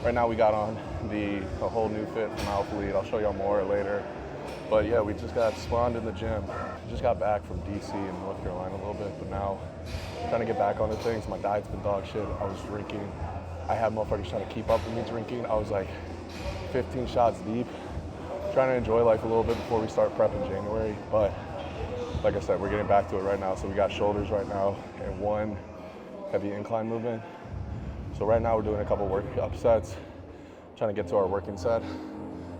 Right now we got on a whole new fit from Alphalete. I'll show y'all more later. But yeah, we just got spawned in the gym. Just got back from DC in North Carolina a little bit, but now trying to get back onto things. My diet's been dog shit. I was drinking. I had motherfuckers trying to keep up with me drinking. I was like 15 shots deep. Trying to enjoy life a little bit before we start prep in January. But like I said, we're getting back to it right now. So we got shoulders right now and one heavy incline movement. So right now we're doing a couple work-up sets, trying to get to our working set.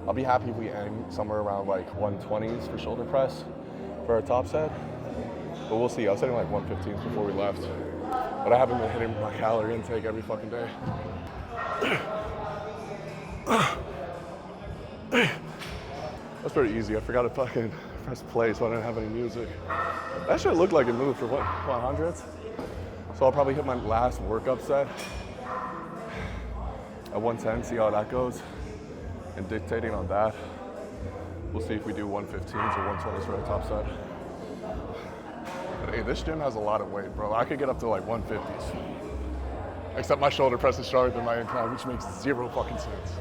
I'll be happy if we end somewhere around like 120s for shoulder press for our top set. But we'll see. I was setting like 115s before we left. But I haven't been hitting my calorie intake every fucking day. That's pretty easy. I forgot to fucking press play so I didn't have any music. That shit looked like it moved for what, 100s? So I'll probably hit my last workup set at 110, see how that goes. And dictating on that, we'll see if we do 115s or 120s for our top set. But hey, this gym has a lot of weight, bro. I could get up to like 150s. Except my shoulder press is stronger than my incline, which makes zero fucking sense.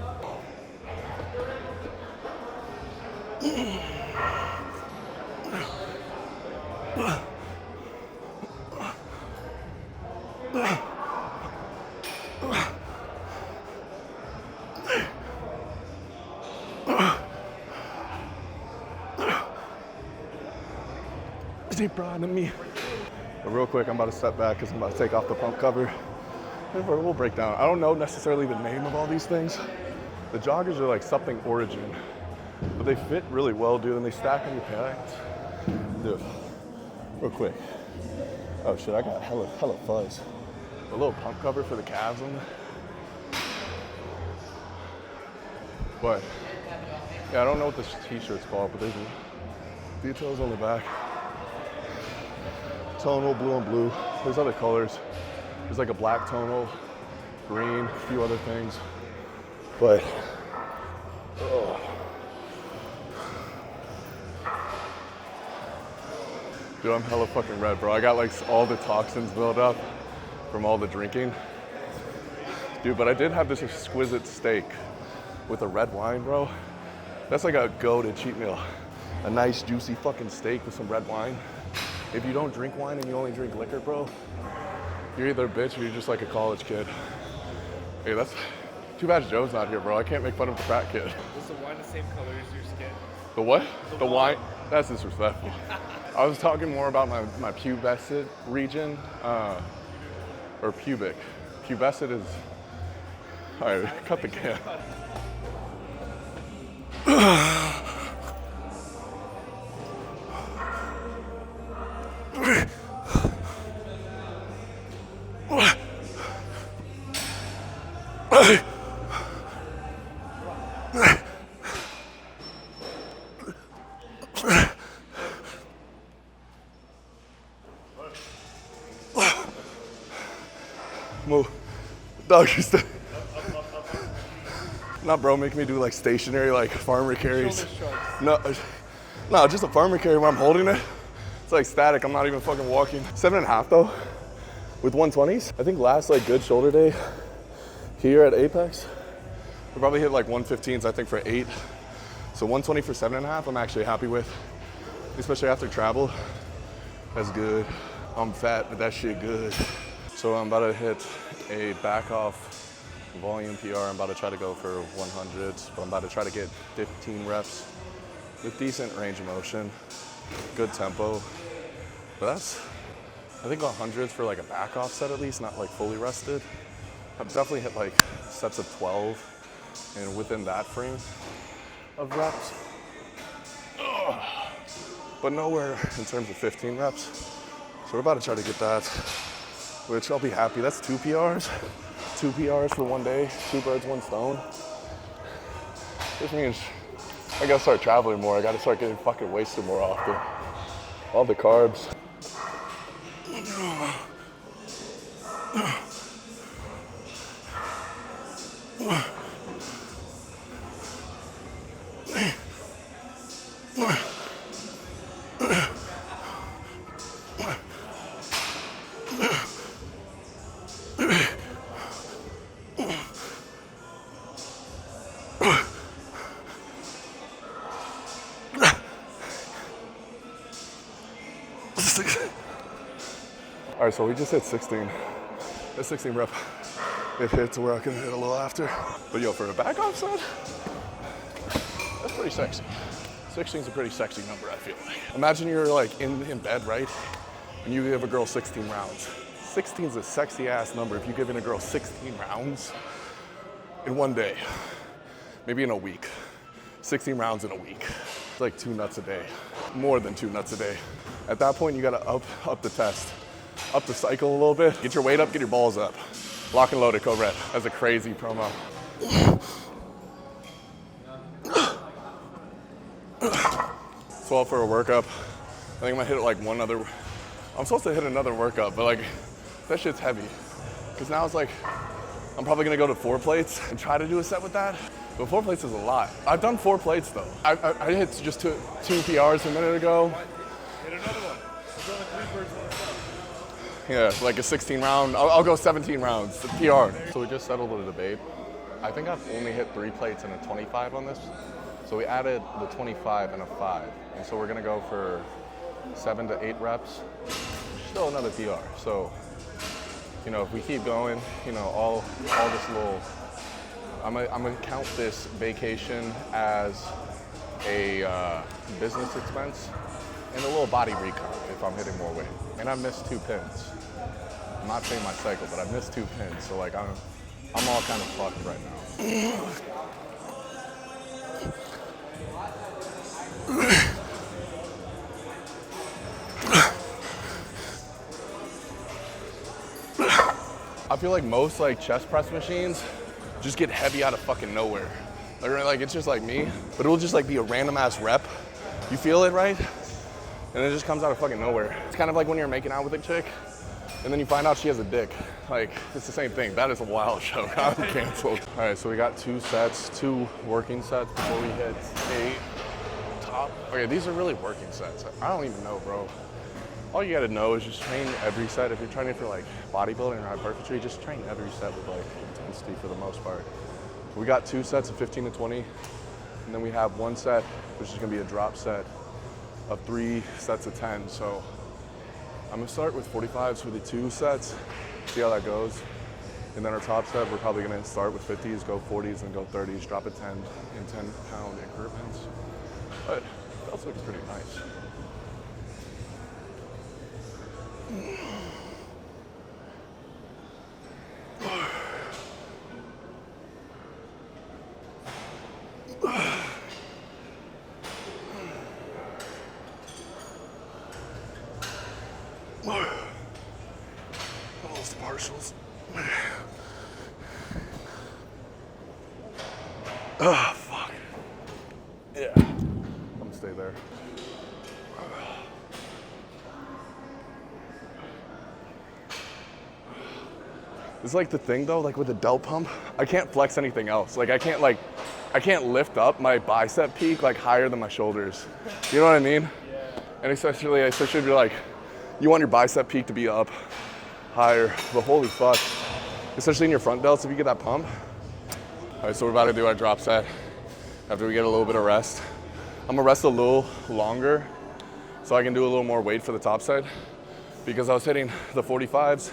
Deep broad in me. But real quick, I'm about to step back because I'm about to take off the pump cover. And we'll break down. I don't know necessarily the name of all these things. The joggers are like something Origin, but they fit really well, dude, and they stack on your pants. Dude, real quick. Oh shit, I got hella fuzz. A little pump cover for the calves on there. But yeah, I don't know what this t-shirt's called, but there's details on the back. Tonal, blue and blue. There's other colors. There's like a black tonal, green, a few other things. But, oh. Dude, I'm hella fucking red, bro. I got like all the toxins built up from all the drinking. Dude, but I did have this exquisite steak with a red wine, bro. That's like a go-to cheat meal. A nice, juicy fucking steak with some red wine. If you don't drink wine and you only drink liquor, bro, you're either a bitch or you're just like a college kid. Hey, that's too bad Joe's not here, bro. I can't make fun of the fat kid. Was the wine the same color as your skin? The what? The wine? That's disrespectful. I was talking more about my pubescent region, or pubic. Pubescent is, all right, cut the can. Move. Dog, you stay. Not bro, make me do like stationary, like farmer carries. No, just a farmer carry when I'm holding it. It's like static, I'm not even fucking walking. 7.5 though, with 120s. I think last like good shoulder day here at Apex, we probably hit like 115s, I think for 8. So 120 for 7.5, I'm actually happy with, especially after travel. That's good. I'm fat, but that shit good. So I'm about to hit a back off volume PR. I'm about to try to go for 100s, but I'm about to try to get 15 reps with decent range of motion, good tempo. But that's, I think 100s for like a back off set at least, not like fully rested. I've definitely hit like sets of 12 and within that frame of reps. Ugh. But nowhere in terms of 15 reps. So we're about to try to get that, which I'll be happy. That's 2 PRs. 2 PRs for one day, 2 birds, 1 stone. This means I gotta start traveling more. I gotta start getting fucking wasted more often. All the carbs. All right, so we just hit 16. That's 16 rep. It hit to where I can hit a little after. But yo, for a back off set, that's pretty sexy. 16 is a pretty sexy number, I feel like. Imagine you're like in bed, right? And you give a girl 16 rounds. 16 is a sexy ass number if you're giving a girl 16 rounds in one day, maybe in a week. 16 rounds in a week. It's like 2 nuts a day, more than 2 nuts a day. At that point, you gotta up the test, up the cycle a little bit. Get your weight up, get your balls up. Lock and load at co-rep. That's a crazy promo. 12 for a workup. I think I'm gonna hit like one other. I'm supposed to hit another workup, but like that shit's heavy. Cause now it's like, I'm probably gonna go to 4 plates and try to do a set with that. But 4 plates is a lot. I've done 4 plates though. I hit just two PRs a minute ago. Hit another one. There's only 3 birds on the stone. Yeah, like a 16 round. I'll go 17 rounds, the PR. So we just settled the debate. I think I've only hit 3 plates and a 25 on this. So we added the 25 and a 5. And so we're gonna go for 7 to 8 reps. Still another PR. So, you know, if we keep going, you know, all this little, I'm gonna count this vacation as a business expense and a little body recon if I'm hitting more weight. And I missed 2 pins. I'm not saying my cycle, but I missed 2 pins. So like I'm all kind of fucked right now. I feel like most like chest press machines just get heavy out of fucking nowhere. Like it's just like me, but it'll just like be a random ass rep. You feel it, right? And it just comes out of fucking nowhere. It's kind of like when you're making out with a chick and then you find out she has a dick. Like, it's the same thing. That is a wild show. I'm canceled. All right, so we got 2 sets, 2 working sets before we hit 8 top. Okay, these are really working sets. I don't even know, bro. All you gotta know is just train every set. If you're training for like bodybuilding or hypertrophy, just train every set with like intensity for the most part. We got 2 sets of 15 to 20, and then we have 1 set, which is gonna be a drop set of 3 sets of 10. So I'm gonna start with 45s for the 2 sets, see how that goes. And then our top set, we're probably gonna start with 50s, go 40s, and go 30s, drop it 10 in 10-pound increments. But that looks pretty nice. Those partials. Oh, fuck. Yeah. I'm gonna stay there. It's like the thing though, like with the delt pump, I can't flex anything else. Like I can't lift up my bicep peak like higher than my shoulders. You know what I mean? Yeah. And especially if you're like, you want your bicep peak to be up higher, but holy fuck. Especially in your front delts if you get that pump. All right, so we're about to do our drop set after we get a little bit of rest. I'm gonna rest a little longer so I can do a little more weight for the top set because I was hitting the 45s,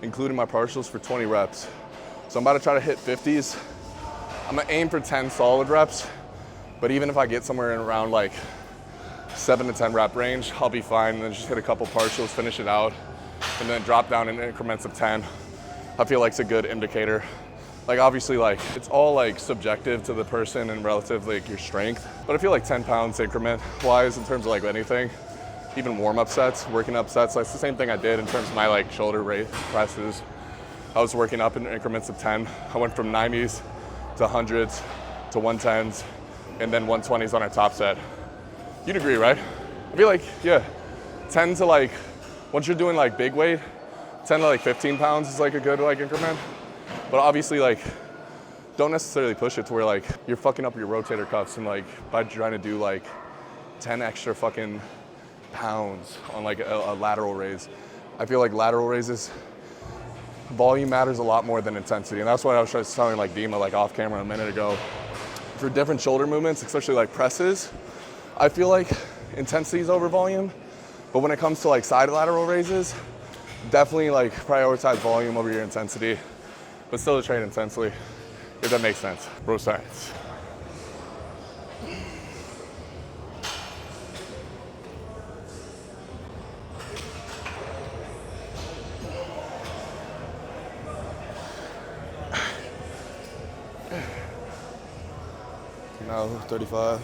including my partials for 20 reps. So I'm about to try to hit 50s. I'm gonna aim for 10 solid reps, but even if I get somewhere in around like 7 to 10 rep range, I'll be fine. And then just hit a couple partials, finish it out, and then drop down in increments of 10. I feel like it's a good indicator. Like obviously like it's all like subjective to the person and relative like your strength, but I feel like 10 pounds increment wise in terms of like anything, even warm up sets, working up sets, like it's the same thing I did in terms of my like shoulder raise presses. I was working up in increments of 10. I went from 90s to 100s to 110s and then 120s on our top set. You'd agree, right? I feel like, yeah, 10 to like, once you're doing like big weight, 10 to like 15 pounds is like a good like increment. But obviously like, don't necessarily push it to where like you're fucking up your rotator cuffs and like by trying to do like 10 extra fucking pounds on like a lateral raise. I feel like lateral raises, volume matters a lot more than intensity. And that's what I was just telling like Dima like off camera a minute ago. For different shoulder movements, especially like presses, I feel like intensity is over volume. But when it comes to like side lateral raises, definitely like prioritize volume over your intensity, but still to train intensely, if that makes sense. Bro science. Now 35.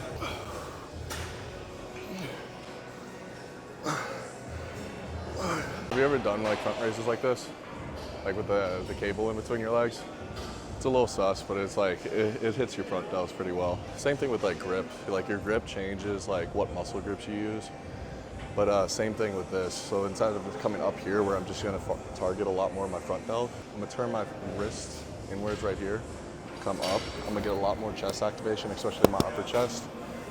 Have you ever done like front raises like this? Like with the cable in between your legs? It's a little sus, but it's like, it hits your front delts pretty well. Same thing with like grip. Like your grip changes like what muscle grips you use. But same thing with this. So instead of coming up here where I'm just gonna target a lot more of my front delt, I'm gonna turn my wrist inwards right here, come up. I'm gonna get a lot more chest activation, especially my upper chest.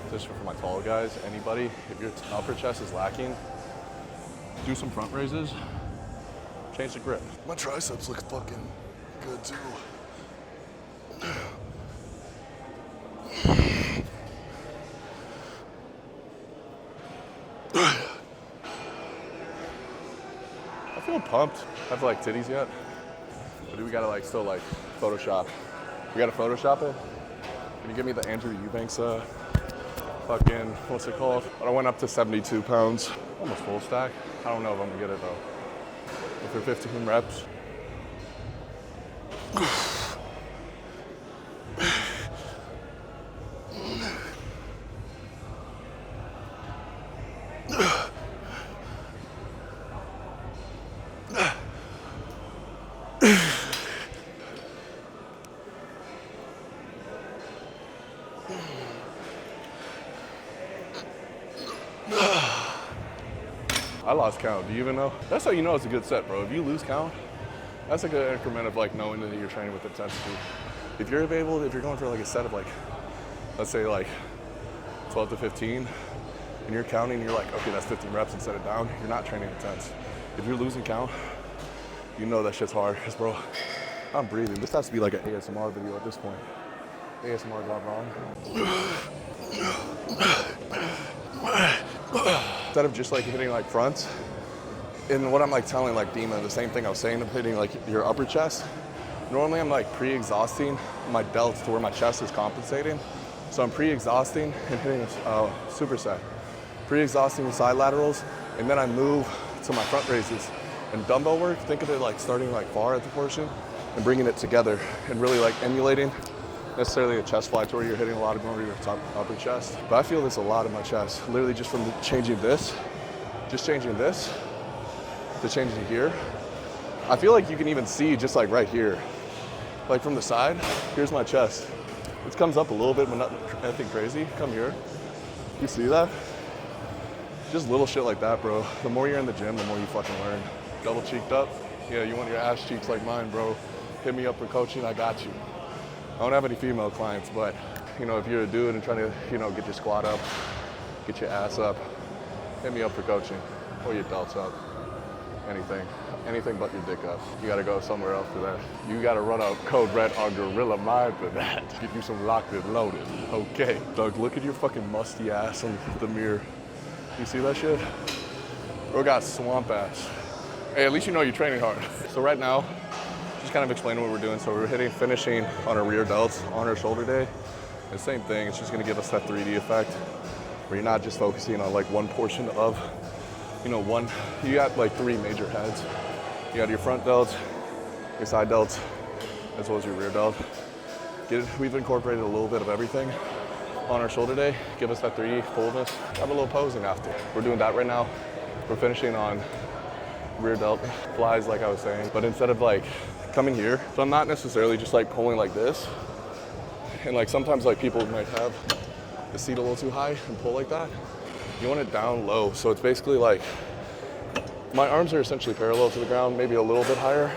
Just for my tall guys, anybody, if your upper chest is lacking, do some front raises, change the grip. My triceps look fucking good too. I feel pumped. I have like titties yet, but do we gotta like still like Photoshop? We gotta Photoshop it? Can you give me the Andrew Eubanks fucking, what's it called? I went up to 72 pounds, almost full stack. I don't know if I'm gonna get it though. If they're 15 reps. I lost count. Do you even know? That's how you know it's a good set, bro. If you lose count, that's a good increment of like knowing that you're training with intensity. If you're going for like a set of like, let's say like 12 to 15, and you're counting, you're like, okay, that's 15 reps and set it down, you're not training intense. If you're losing count, you know that shit's hard, because bro, I'm breathing. This has to be like an ASMR video at this point. ASMR gone wrong. Instead of just like hitting like fronts, and what I'm like telling like Dima, the same thing I was saying of hitting like your upper chest, normally I'm like pre-exhausting my delts to where my chest is compensating. So I'm pre-exhausting and hitting a superset. Pre-exhausting the side laterals, and then I move to my front raises. And dumbbell work, think of it like starting like far at the portion and bringing it together and really like emulating necessarily a chest fly to where you're hitting a lot of more of your top upper chest. But I feel this a lot in my chest, literally just from changing this to changing here. I feel like you can even see just like right here, like from the side, here's my chest. It comes up a little bit, but not anything crazy. Come here, you see that? Just little shit like that, bro. The more you're in the gym, the more you fucking learn. Double cheeked up? Yeah, you want your ass cheeks like mine, bro. Hit me up for coaching, I got you. I don't have any female clients, but you know, if you're a dude and trying to, you know, get your squat up, get your ass up, hit me up for coaching, or your delts up, anything but your dick up. You gotta go somewhere else for that. You gotta run out code red on Gorilla Mind for that. Get you some locked and loaded, okay. Doug, look at your fucking musty ass in the mirror. You see that shit? Bro got swamp ass. Hey, at least you know you're training hard. So right now, just kind of explaining what we're doing. So we're finishing on our rear delts on our shoulder day. And same thing, it's just gonna give us that 3D effect where you're not just focusing on like one portion of, you know, you got like three major heads. You got your front delts, your side delts, as well as your rear delt. We've incorporated a little bit of everything on our shoulder day, give us that 3D fullness. Have a little posing after. We're doing that right now. We're finishing on rear delt flies, like I was saying, but instead of like coming here, so I'm not necessarily just like pulling like this, and like sometimes like people might have the seat a little too high and pull like that. You want it down low, so it's basically like my arms are essentially parallel to the ground, maybe a little bit higher,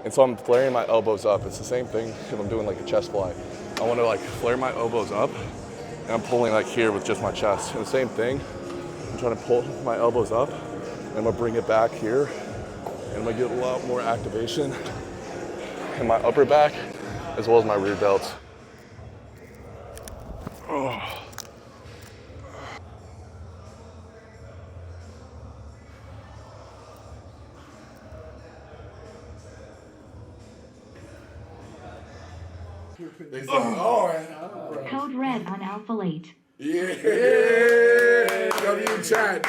and so I'm flaring my elbows up. It's the same thing if I'm doing like a chest fly. I want to like flare my elbows up, and I'm pulling like here with just my chest. And the same thing, I'm trying to pull my elbows up, and I'm gonna bring it back here, and I'm gonna get a lot more activation in my upper back, as well as my rear delts. Oh. They said, oh, Code red on Alphalete. yeah. W chat.